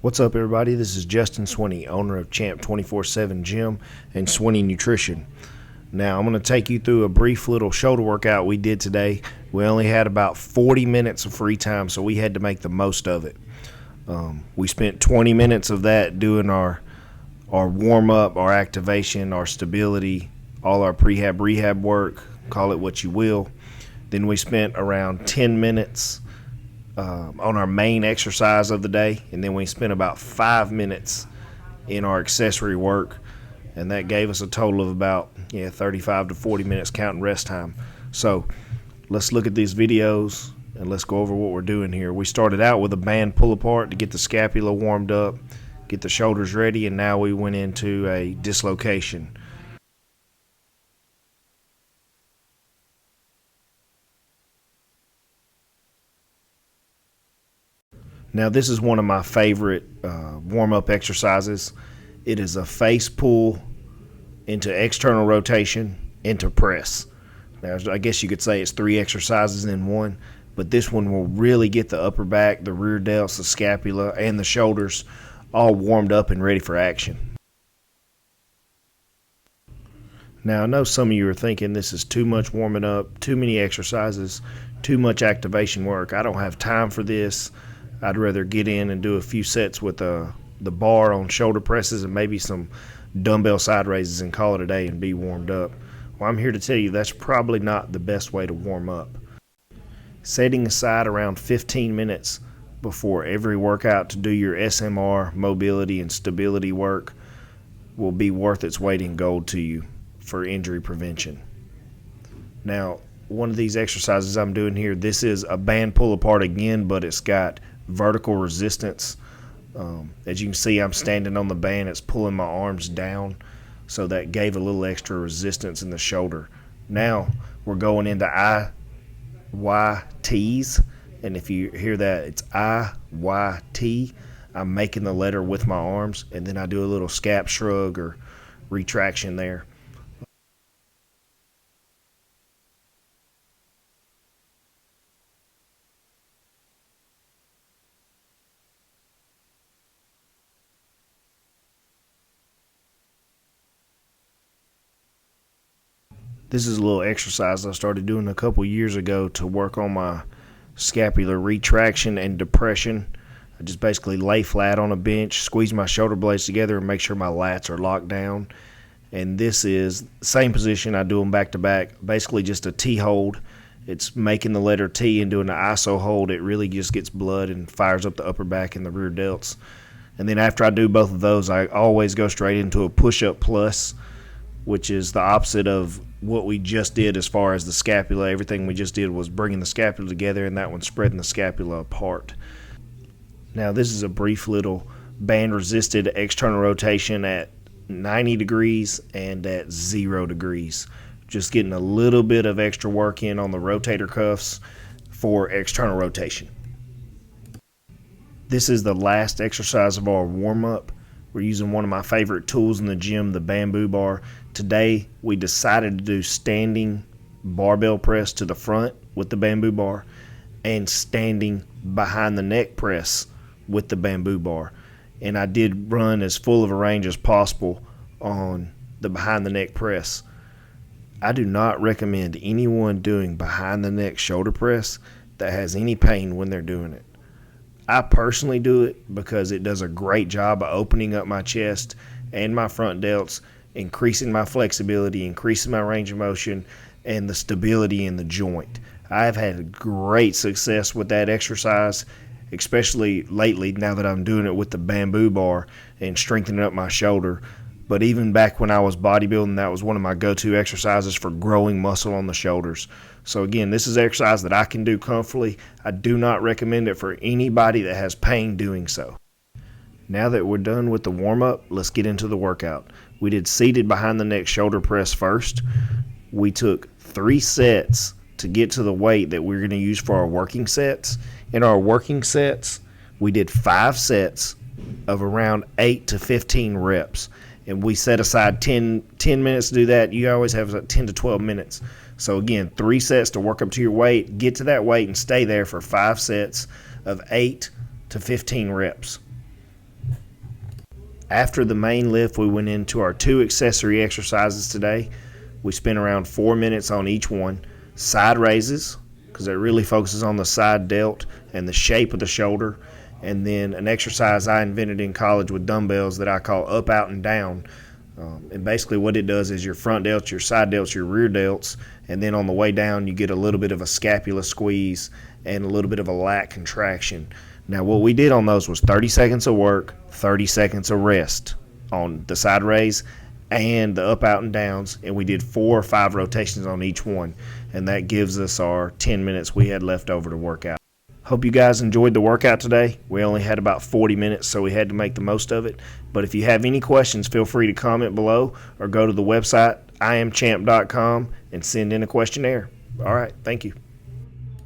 What's up, everybody? This is Justin Swinney, owner of Champ 24/7 Gym and Swinney Nutrition. Now, I'm going to take you through a brief little shoulder workout we did today. We only had about 40 minutes of free time, so we had to make the most of it. We spent 20 minutes of that doing our warm-up, our activation, our stability, all our pre-hab, rehab work, call it what you will. Then we spent around 10 minutes on our main exercise of the day, and then we spent about 5 minutes in our accessory work, and that gave us a total of about 35 to 40 minutes counting rest time. So let's look at these videos and let's go over what we're doing here. We started out with a band pull apart to get the scapula warmed up, get the shoulders ready, and now we went into a dislocation. Now, this is one of my favorite warm-up exercises. It is a face pull into external rotation into press. Now, I guess you could say it's 3 exercises in one, but this one will really get the upper back, the rear delts, the scapula, and the shoulders all warmed up and ready for action. Now, I know some of you are thinking this is too much warming up, too many exercises, too much activation work. I don't have time for this. I'd rather get in and do a few sets with the bar on shoulder presses and maybe some dumbbell side raises and call it a day and be warmed up. Well, I'm here to tell you that's probably not the best way to warm up. Setting aside around 15 minutes before every workout to do your SMR, mobility, and stability work will be worth its weight in gold to you for injury prevention. Now, one of these exercises I'm doing here, this is a band pull apart again, but it's got vertical resistance. As you can see, I'm standing on the band. It's pulling my arms down, so that gave a little extra resistance in the shoulder. Now we're going into IYTs, and if you hear that, it's IYT. I'm making the letter with my arms, and then I do a little scap shrug or retraction there. This is a little exercise I started doing a couple years ago to work on my scapular retraction and depression. I just basically lay flat on a bench, squeeze my shoulder blades together, and make sure my lats are locked down. And this is the same position. I do them back to back, basically just a T hold. It's making the letter T and doing an ISO hold. It really just gets blood and fires up the upper back and the rear delts. And then after I do both of those, I always go straight into a push-up plus, which is the opposite of what we just did as far as the scapula. Everything we just did was bringing the scapula together, and that one's spreading the scapula apart. Now, this is a brief little band-resisted external rotation at 90 degrees and at 0 degrees. Just getting a little bit of extra work in on the rotator cuffs for external rotation. This is the last exercise of our warm-up. We're using one of my favorite tools in the gym, the bamboo bar. Today, we decided to do standing barbell press to the front with the bamboo bar and standing behind the neck press with the bamboo bar. And I did run as full of a range as possible on the behind the neck press. I do not recommend anyone doing behind the neck shoulder press that has any pain when they're doing it. I personally do it because it does a great job of opening up my chest and my front delts, increasing my flexibility, increasing my range of motion, and the stability in the joint. I've had great success with that exercise, especially lately now that I'm doing it with the bamboo bar and strengthening up my shoulder. But even back when I was bodybuilding, that was one of my go-to exercises for growing muscle on the shoulders. So again, this is an exercise that I can do comfortably. I do not recommend it for anybody that has pain doing so. Now that we're done with the warm-up, let's get into the workout. We did seated behind the neck shoulder press first. We took 3 sets to get to the weight that we're going to use for our working sets. In our working sets, we did 5 sets of around 8 to 15 reps. And we set aside 10 minutes to do that. You always have 10 to 12 minutes. So again, 3 sets to work up to your weight, get to that weight, and stay there for 5 sets of 8 to 15 reps. After the main lift, we went into our 2 accessory exercises today. We spent around 4 minutes on each one. Side raises, because it really focuses on the side delt and the shape of the shoulder. And then an exercise I invented in college with dumbbells that I call up, out, and down. And basically what it does is your front delts, your side delts, your rear delts, and then on the way down you get a little bit of a scapula squeeze and a little bit of a lat contraction. Now what we did on those was 30 seconds of work, 30 seconds of rest on the side raise and the up, out, and downs, and we did 4 or 5 rotations on each one, and that gives us our 10 minutes we had left over to work out. Hope you guys enjoyed the workout today. We only had about 40 minutes, so we had to make the most of it. But if you have any questions, feel free to comment below or go to the website, iamchamp.com, and send in a questionnaire. All right, thank you.